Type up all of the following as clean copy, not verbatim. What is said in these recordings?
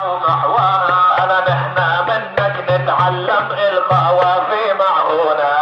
أنا نحنا منك نتعلم القوافي معهونا،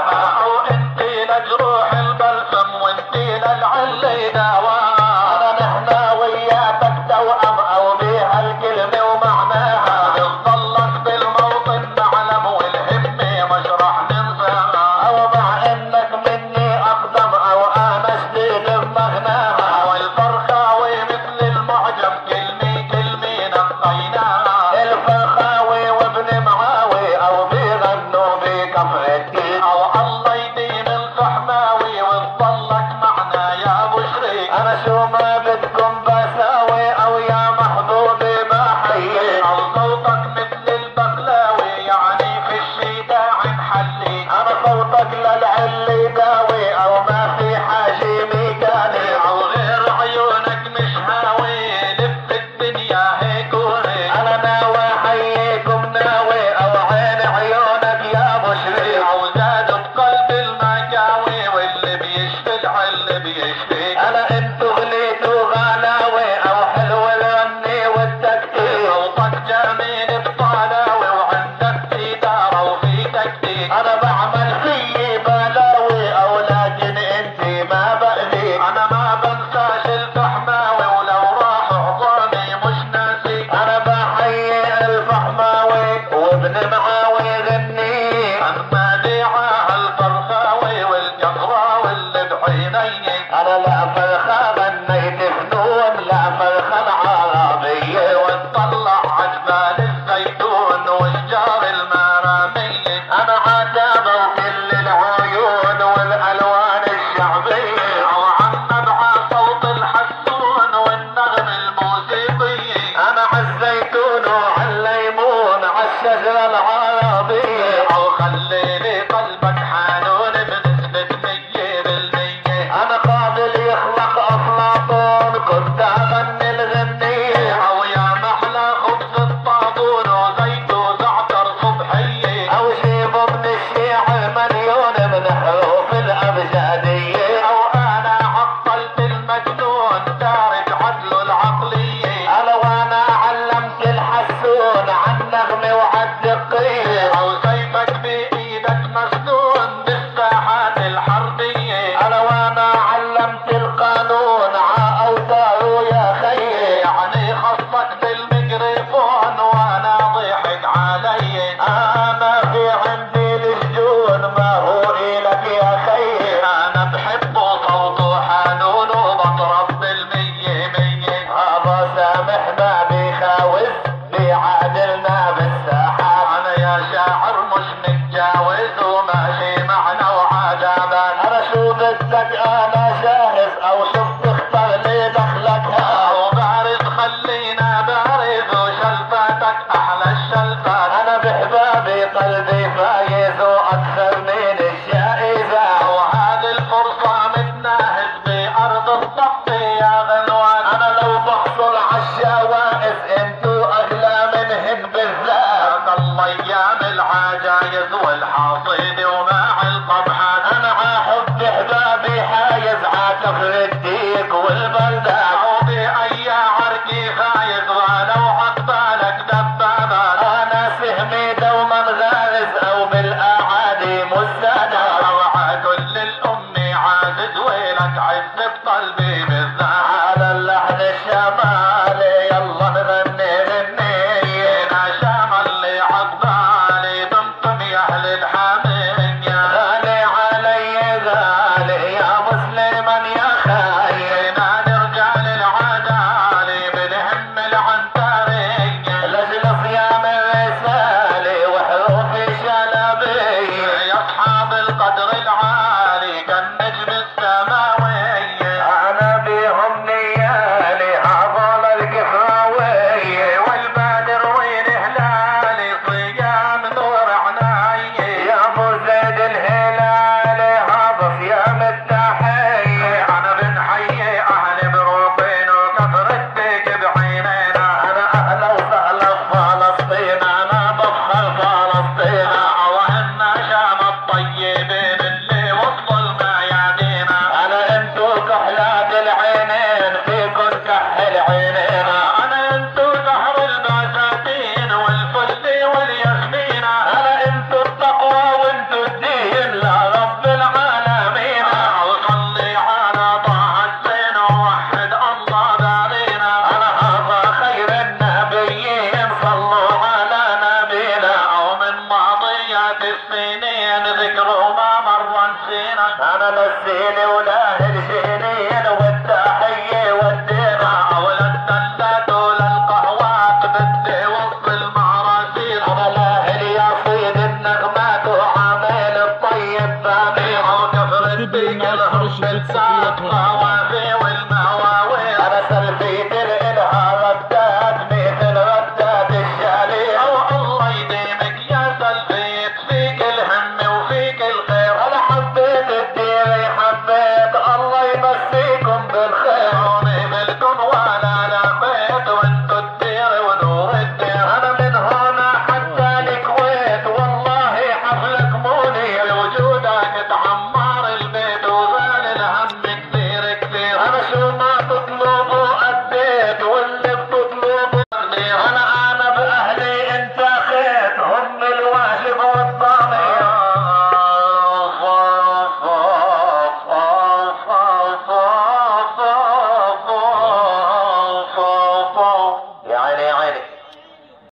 وانتي لجروح البلسم وانتي للعلي دواء. أنا نحنا وياك توأم أو بيها الكلمة ومعناها، نظلك بالموطن نعلم والهمة مش راح ننساها، أو مع انك مني أقدم أو أنا شديد بمغناها، والفرخاوي مثل المعجم كلمة كلمة نقيناها، الفرخاوي وابن معاوي أو بيغنوا بكفر الدين، أو الله يديم الفحماوي وتضلك معنا يا أبو شريك. أنا شو ما بدكم بساوي أو يا محبوبي بحيي، أو صوتك مثل البقلاوي يعني في الشتاء نحلي، أنا صوتك للعلي داوي أو ما في حاجة ميكاني، أو غير عيونك مش هاوي لف الدنيا هيك وهيك. أنا ناوي حييكم ناوي أو عين عيونك يا أبو شريك، أو زاد بقلب المكاوي واللي بيشفي العل بيشفيك. أنا انتو غليتوا غلاوي أو حلو الغني والتكتيك، صوتك جميل بطلاوي وعندك إدارة وفي تكتيك. أنا بعمل فيي بلاوي أو لكن انتي ما بأذيك، أنا ما بنساش الفحماوي ولو راح عظامي مش ناسيك. أنا بحيي الفحماوي وابن معاوي غني، أما ديعة الفرخاوي والجمراوي اللي بعيني. أنا لا فرخة غنيت فنون لا فرخة العربية، وتطلع عجبال الزيتون وشجار المرامية. أنا عتابة وكل العيون والألوان الشعبية، أو عم نبع صوت الحسون والنغم الموسيقية. أنا عالزيتون وعالليمون عالشجرة العربية، أو خلي لي قلبك حنون بنسبة 100%. أنا قابل يخلق أفلاطون كنت أغني الغنية، أو يا محلى خبز الطابون وزيت وزعتر صبحية، أو جيب من الشيعة مليون من حروف الأبجدية، أو أنا عطلت المجنون تارك عدله العقلية. أنا وأنا علمت الحسون عن نغمة وعالدقية، أو سيفك بإيدك مسنون بالساحات الحربية. أنا وأنا علمت القانون عأوتاره يا خيي، يعني خصك بالميكروفون وأنا ضحك علي. أنا في عندي السجون ما هو إلك يا خيي، أنا بحبه صوته حنون وبطرب بالمية مية. هذا سامح ما بيخاوز بيعادلنا بالساحات، أنا يا شاعر مش متجاوز وماشي معنا وعجبان. أنا شو بدك أنا جاهز أو شو بتختار لي دخلك، أو بارز خلينا بارز وشلفاتك أحلى الشلفات. أنا بحبابي قلبي فايز وأكثر من الجائزة، وهذه الفرصة متناهز بأرض الضبط يا غنوان. أنا لو بحصل عالشوائز انتو أغلى منهن بالذات، الله أيام العجايز والحاصيل وماع القبحات. أنا عاحب حبابي حايز عكفر الديك والبلدات، أو بأي عركي فايز ولو عقبالك دبابات. أنا سهمي دوما غارز أو بالأعادي مستدار، أو عكل الأمي عازز ويلك عز بقلبي بالذات. على اللحن الشمالي يلا نغني غنية، أنا شمال اللي عقبالي طمطم يا أهل الحميد. الزين ولاهل جينيا والتحية والدماء وللدلات وللقهوات بدي وسط المعراسين انا لاهل يا صيد النغمات وعامل الطيب ثاني وكفر الديك الهم بالساق